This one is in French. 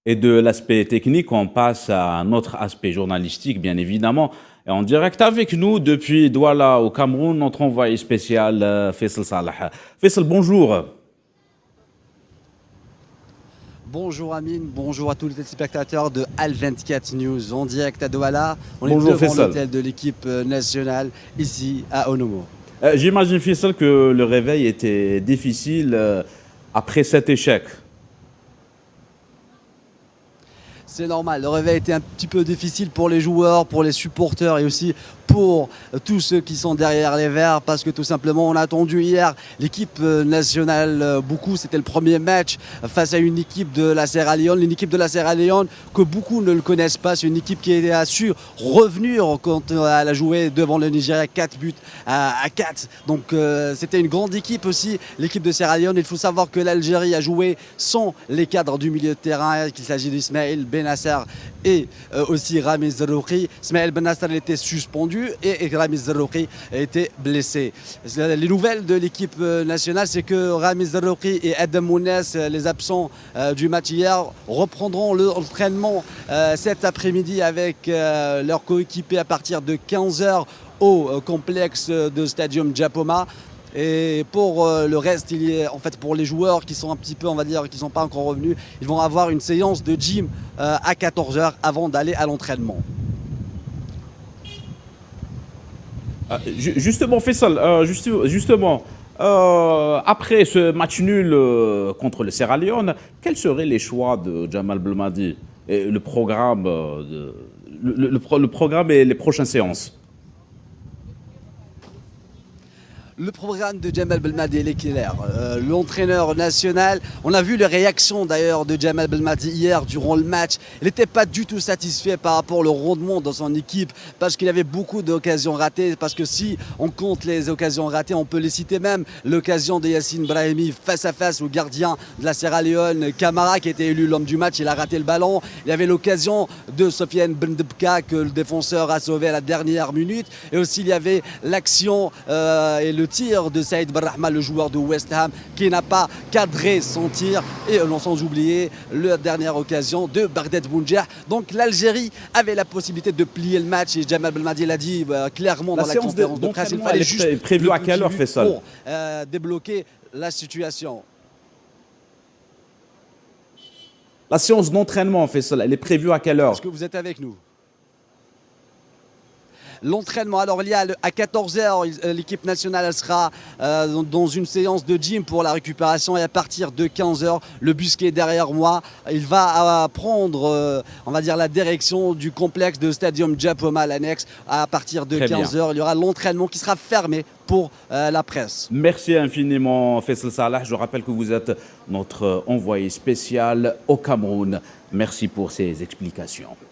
Et de l'aspect technique, on passe à un autre aspect journalistique, bien évidemment. Et en direct avec nous depuis Douala au Cameroun, notre envoyé spécial Faisal Salah. Faisal, bonjour. Bonjour Amine, bonjour à tous les téléspectateurs de Al24 News en direct à Douala. On est Bonjour devant Faisal. l'hôtel de l'équipe nationale ici à Onomo. J'imagine Faisal que le réveil était difficile après cet échec. C'est normal, le réveil était un petit peu difficile pour les joueurs, pour les supporters et aussi pour tous ceux qui sont derrière les Verts parce que tout simplement on a attendu hier l'équipe nationale beaucoup. C'était le premier match face à une équipe de la Sierra Leone. Une équipe de la Sierra Leone que beaucoup ne le connaissent pas. C'est une équipe qui a su revenir quand elle a joué devant le Nigeria 4 buts à 4. Donc c'était une grande équipe aussi, l'équipe de Sierra Leone. Il faut savoir que l'Algérie a joué sans les cadres du milieu de terrain, qu'il s'agit d'Ismaël Benasser et aussi Ramiz Zerouki. Ismaël Benasser était suspendu et Ramiz Zerouki a été blessé. Les nouvelles de l'équipe nationale, c'est que Ramiz Zerouki et Adam Mounès, les absents du match hier, reprendront l'entraînement cet après-midi avec leurs coéquipiers à partir de 15h au complexe de Stadium Japoma. Et pour le reste, en fait, pour les joueurs qui sont un petit peu, on va dire, qui ne sont pas encore revenus, ils vont avoir une séance de gym à 14h avant d'aller à l'entraînement. Justement, Faisal, justement, après ce match nul contre le Sierra Leone, quels seraient les choix de Jamal Belmadi et le programme, le programme et les prochaines séances? Le programme de Jamal Belmadi est clair. L'entraîneur national, on a vu les réactions d'ailleurs de Jamal Belmadi hier durant le match. Il n'était pas du tout satisfait par rapport au rendement dans son équipe parce qu'il avait beaucoup d'occasions ratées. Parce que si on compte les occasions ratées, on peut les citer même. L'occasion de Yassine Brahimi face à face au gardien de la Sierra Leone, Camara, qui était élu l'homme du match, il a raté le ballon. Il y avait l'occasion de Sofiane Bendebka que le défenseur a sauvé à la dernière minute. Et aussi il y avait l'action et le tir de Saïd Benrahma, le joueur de West Ham, qui n'a pas cadré son tir. Et sans oublier la dernière occasion de Bardet Bounjah. Donc l'Algérie avait la possibilité de plier le match et Jamal Belmadi l'a dit clairement dans la conférence de presse. Il fallait juste prévu à quelle heure, Faisal? Pour débloquer la situation. La séance d'entraînement, Faisal, elle est prévue à quelle heure? Est-ce que vous êtes avec nous? L'entraînement, alors il y a à 14h, l'équipe nationale elle sera dans une séance de gym pour la récupération et à partir de 15h, le bus qui est derrière moi, il va prendre, on va dire, la direction du complexe de Stadium Japoma, l'annexe. À partir de 15h, il y aura l'entraînement qui sera fermé pour la presse. Merci infiniment, Faisal Salah. Je rappelle que vous êtes notre envoyé spécial au Cameroun. Merci pour ces explications.